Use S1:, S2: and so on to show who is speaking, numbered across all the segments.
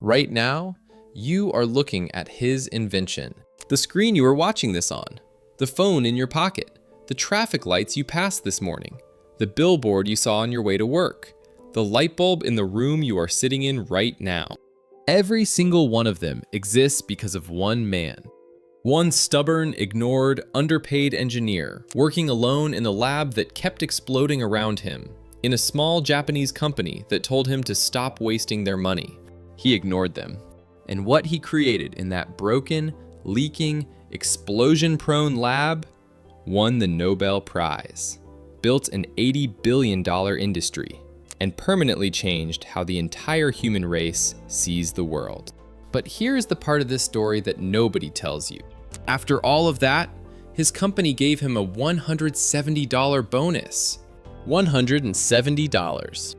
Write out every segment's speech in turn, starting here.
S1: Right now, you are looking at his invention. The screen you are watching this on, the phone in your pocket, the traffic lights you passed this morning, the billboard you saw on your way to work, the light bulb in the room you are sitting in right now. Every single one of them exists because of one man. One stubborn, ignored, underpaid engineer working alone in a lab that kept exploding around him, in a small Japanese company that told him to stop wasting their money. He ignored them. And what he created in that broken, leaking, explosion-prone lab won the Nobel Prize, built an $80 billion industry, and permanently changed how the entire human race sees the world. But here's the part of this story that nobody tells you. After all of that, his company gave him a $170 bonus. $170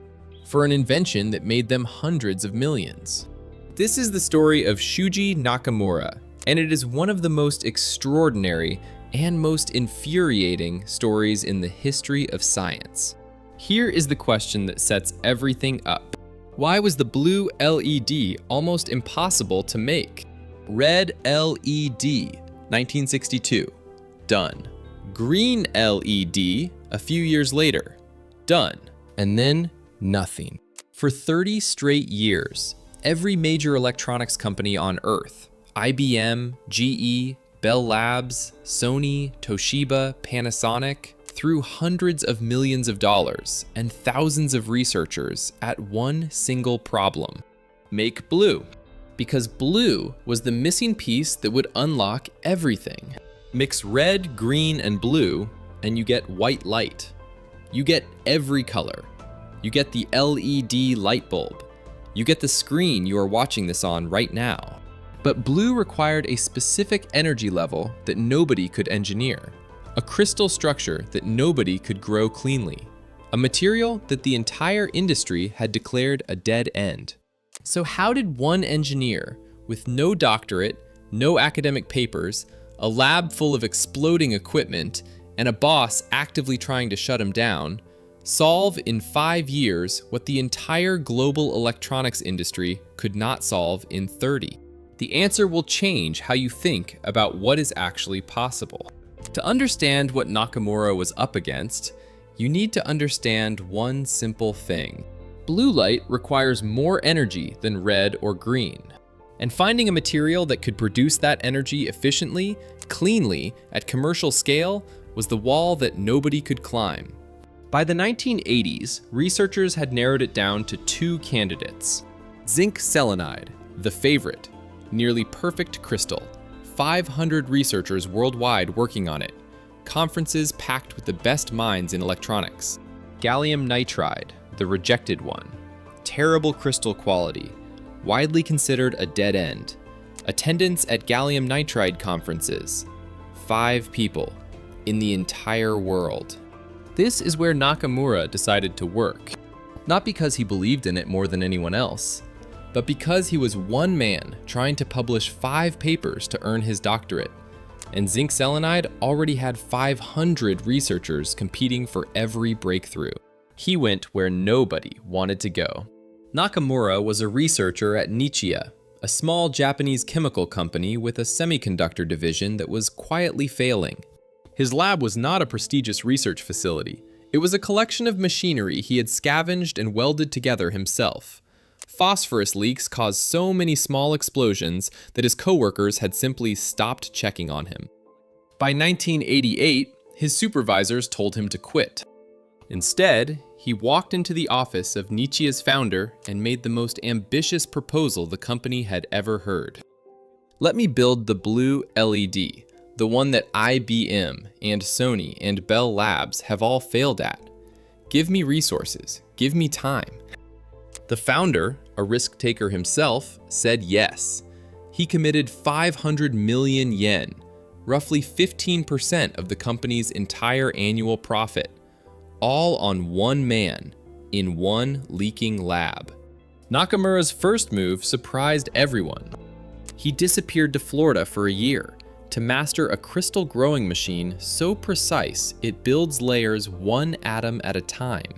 S1: for an invention that made them hundreds of millions. This is the story of Shuji Nakamura, and it is one of the most extraordinary and most infuriating stories in the history of science. Here is the question that sets everything up. Why was the blue LED almost impossible to make? Red LED, 1962, done. Green LED, a few years later, done. And then nothing. For 30 straight years, every major electronics company on Earth, IBM, GE, Bell Labs, Sony, Toshiba, Panasonic, threw hundreds of millions of dollars and thousands of researchers at one single problem: make blue. Because blue was the missing piece that would unlock everything. Mix red, green, and blue, and you get white light. You get every color. You get the LED light bulb. You get the screen you are watching this on right now. But blue required a specific energy level that nobody could engineer. A crystal structure that nobody could grow cleanly. A material that the entire industry had declared a dead end. So how did one engineer, with no doctorate, no academic papers, a lab full of exploding equipment, and a boss actively trying to shut him down, solve in 5 years what the entire global electronics industry could not solve in 30? The answer will change how you think about what is actually possible. To understand what Nakamura was up against, you need to understand one simple thing. Blue light requires more energy than red or green. And finding a material that could produce that energy efficiently, cleanly, at commercial scale was the wall that nobody could climb. By the 1980s, researchers had narrowed it down to 2 candidates. Zinc selenide, the favorite, nearly perfect crystal. 500 researchers worldwide working on it. Conferences packed with the best minds in electronics. Gallium nitride, the rejected one. Terrible crystal quality. Widely considered a dead end. Attendance at gallium nitride conferences. 5 people in the entire world. This is where Nakamura decided to work. Not because he believed in it more than anyone else, but because he was one man trying to publish 5 papers to earn his doctorate. And zinc selenide already had 500 researchers competing for every breakthrough. He went where nobody wanted to go. Nakamura was a researcher at Nichia, a small Japanese chemical company with a semiconductor division that was quietly failing. His lab was not a prestigious research facility. It was a collection of machinery he had scavenged and welded together himself. Phosphorus leaks caused so many small explosions that his coworkers had simply stopped checking on him. By 1988, his supervisors told him to quit. Instead, he walked into the office of Nichia's founder and made the most ambitious proposal the company had ever heard. Let me build the blue LED, the one that IBM and Sony and Bell Labs have all failed at. Give me resources, give me time. The founder, a risk taker himself, said yes. He committed 500 million yen, roughly 15% of the company's entire annual profit, all on one man, in one leaking lab. Nakamura's first move surprised everyone. He disappeared to Florida for a year to master a crystal growing machine so precise it builds layers one atom at a time.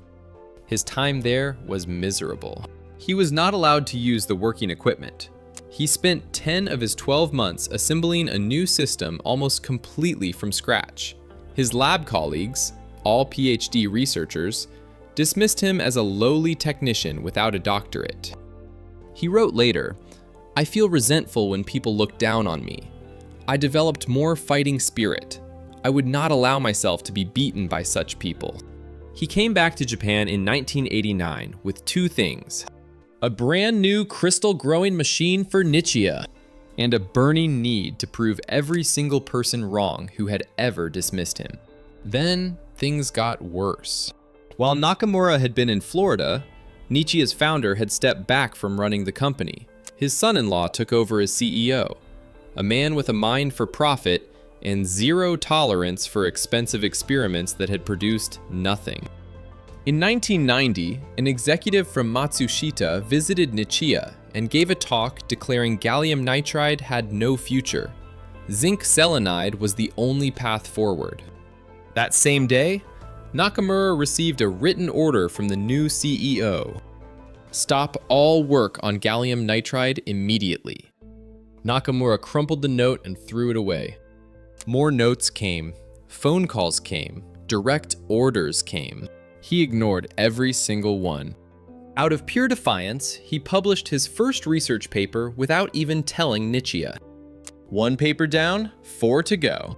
S1: His time there was miserable. He was not allowed to use the working equipment. He spent 10 of his 12 months assembling a new system almost completely from scratch. His lab colleagues, all PhD researchers, dismissed him as a lowly technician without a doctorate. He wrote later, "I feel resentful when people look down on me. I developed more fighting spirit. I would not allow myself to be beaten by such people." He came back to Japan in 1989 with two things: a brand new crystal growing machine for Nichia, and a burning need to prove every single person wrong who had ever dismissed him. Then things got worse. While Nakamura had been in Florida, Nichia's founder had stepped back from running the company. His son-in-law took over as CEO, a man with a mind for profit and zero tolerance for expensive experiments that had produced nothing. In 1990, an executive from Matsushita visited Nichia and gave a talk declaring gallium nitride had no future. Zinc selenide was the only path forward. That same day, Nakamura received a written order from the new CEO. Stop all work on gallium nitride immediately. Nakamura crumpled the note and threw it away. More notes came, phone calls came, direct orders came. He ignored every single one. Out of pure defiance, he published his first research paper without even telling Nichia. One paper down, 4 to go.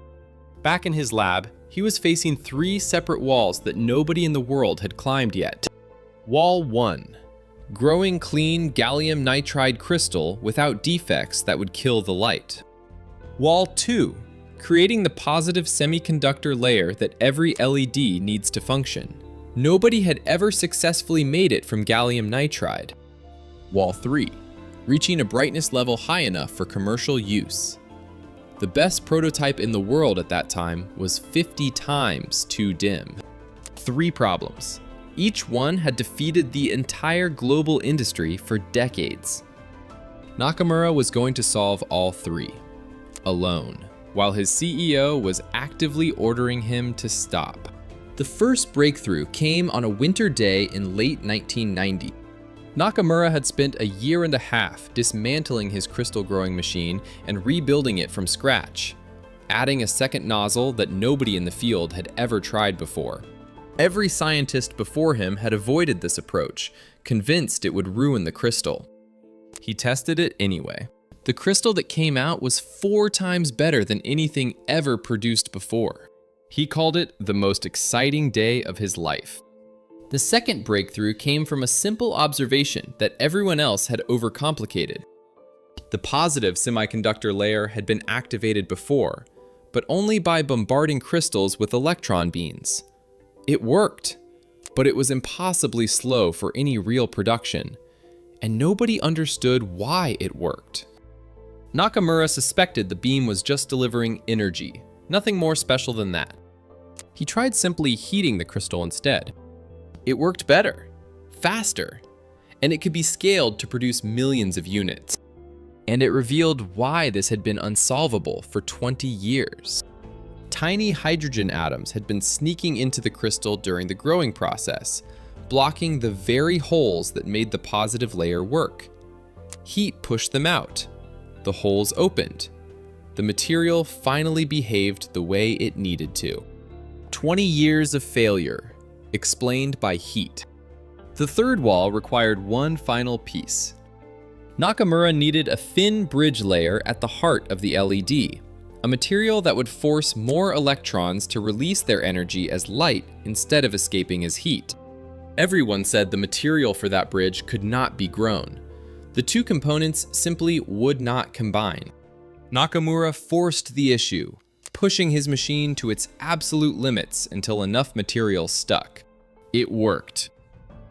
S1: Back in his lab, he was facing 3 separate walls that nobody in the world had climbed yet. Wall 1. Growing clean gallium nitride crystal without defects that would kill the light. Wall 2. Creating the positive semiconductor layer that every LED needs to function. Nobody had ever successfully made it from gallium nitride. Wall 3. Reaching a brightness level high enough for commercial use. The best prototype in the world at that time was 50 times too dim. 3 problems. Each one had defeated the entire global industry for decades. Nakamura was going to solve all 3, alone, while his CEO was actively ordering him to stop. The first breakthrough came on a winter day in late 1990. Nakamura had spent a year and a half dismantling his crystal growing machine and rebuilding it from scratch, adding a second nozzle that nobody in the field had ever tried before. Every scientist before him had avoided this approach, convinced it would ruin the crystal. He tested it anyway. The crystal that came out was 4 times better than anything ever produced before. He called it the most exciting day of his life. The second breakthrough came from a simple observation that everyone else had overcomplicated. The positive semiconductor layer had been activated before, but only by bombarding crystals with electron beams. It worked, but it was impossibly slow for any real production, and nobody understood why it worked. Nakamura suspected the beam was just delivering energy, nothing more special than that. He tried simply heating the crystal instead. It worked better, faster, and it could be scaled to produce millions of units. And it revealed why this had been unsolvable for 20 years. Tiny hydrogen atoms had been sneaking into the crystal during the growing process, blocking the very holes that made the positive layer work. Heat pushed them out. The holes opened. The material finally behaved the way it needed to. 20 years of failure, explained by heat. The third wall required one final piece. Nakamura needed a thin bridge layer at the heart of the LED, a material that would force more electrons to release their energy as light instead of escaping as heat. Everyone said the material for that bridge could not be grown. The 2 components simply would not combine. Nakamura forced the issue, pushing his machine to its absolute limits until enough material stuck. It worked.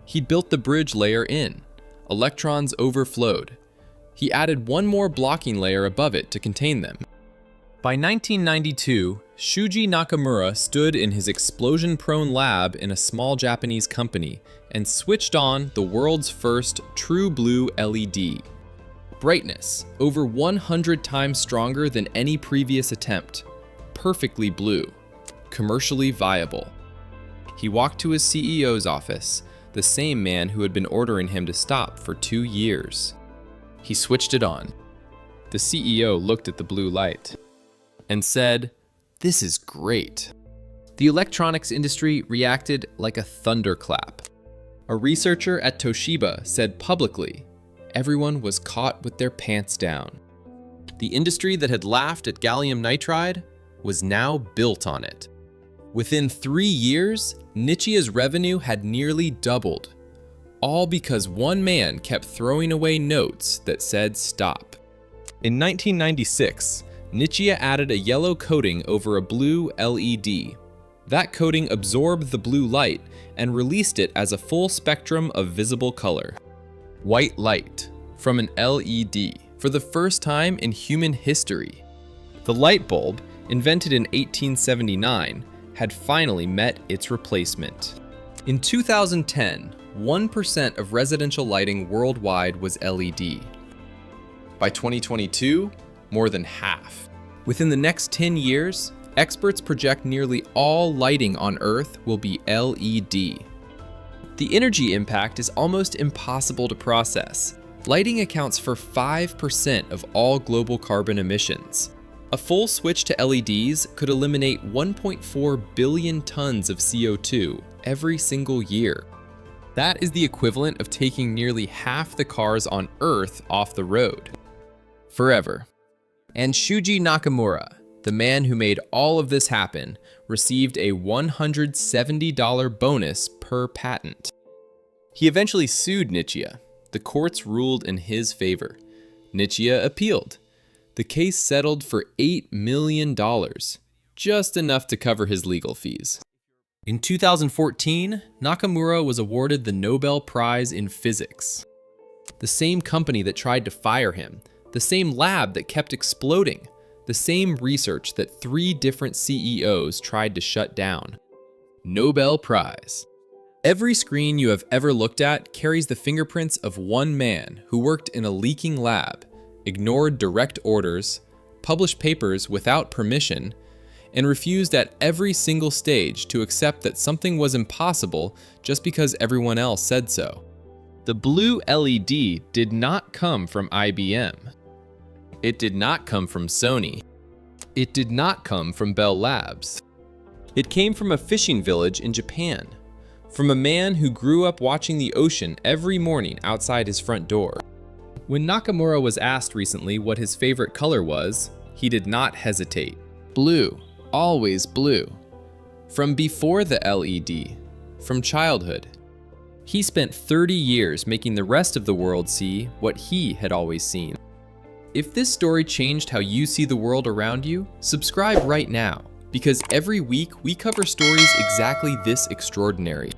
S1: He'd built the bridge layer in. Electrons overflowed. He added one more blocking layer above it to contain them. By 1992, Shuji Nakamura stood in his explosion-prone lab in a small Japanese company and switched on the world's first true blue LED. Brightness, over 100 times stronger than any previous attempt. Perfectly blue. Commercially viable. He walked to his CEO's office, the same man who had been ordering him to stop for 2 years. He switched it on. The CEO looked at the blue light and said, "This is great." The electronics industry reacted like a thunderclap. A researcher at Toshiba said publicly, everyone was caught with their pants down. The industry that had laughed at gallium nitride was now built on it. Within 3 years, Nichia's revenue had nearly doubled, all because one man kept throwing away notes that said stop. In 1996, Nichia added a yellow coating over a blue LED. That coating absorbed the blue light and released it as a full spectrum of visible color. White light from an LED for the first time in human history. The light bulb, invented in 1879, had finally met its replacement. In 2010, 1% of residential lighting worldwide was LED. By 2022, more than half. Within the next 10 years, experts project nearly all lighting on Earth will be LED. The energy impact is almost impossible to process. Lighting accounts for 5% of all global carbon emissions. A full switch to LEDs could eliminate 1.4 billion tons of CO2 every single year. That is the equivalent of taking nearly half the cars on Earth off the road. Forever. And Shuji Nakamura, the man who made all of this happen, received a $170 bonus per patent. He eventually sued Nichia. The courts ruled in his favor. Nichia appealed. The case settled for $8 million, just enough to cover his legal fees. In 2014, Nakamura was awarded the Nobel Prize in Physics. The same company that tried to fire him, the same lab that kept exploding, the same research that 3 different CEOs tried to shut down. Nobel Prize. Every screen you have ever looked at carries the fingerprints of one man who worked in a leaking lab, ignored direct orders, published papers without permission, and refused at every single stage to accept that something was impossible just because everyone else said so. The blue LED did not come from IBM. It did not come from Sony. It did not come from Bell Labs. It came from a fishing village in Japan, from a man who grew up watching the ocean every morning outside his front door. When Nakamura was asked recently what his favorite color was, he did not hesitate. Blue, always blue. From before the LED, from childhood. He spent 30 years making the rest of the world see what he had always seen. If this story changed how you see the world around you, subscribe right now, because every week we cover stories exactly this extraordinary.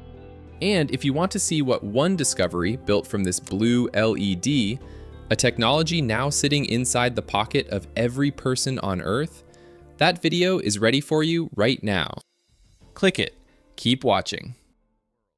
S1: And if you want to see what one discovery built from this blue LED, a technology now sitting inside the pocket of every person on Earth, that video is ready for you right now. Click it. Keep watching.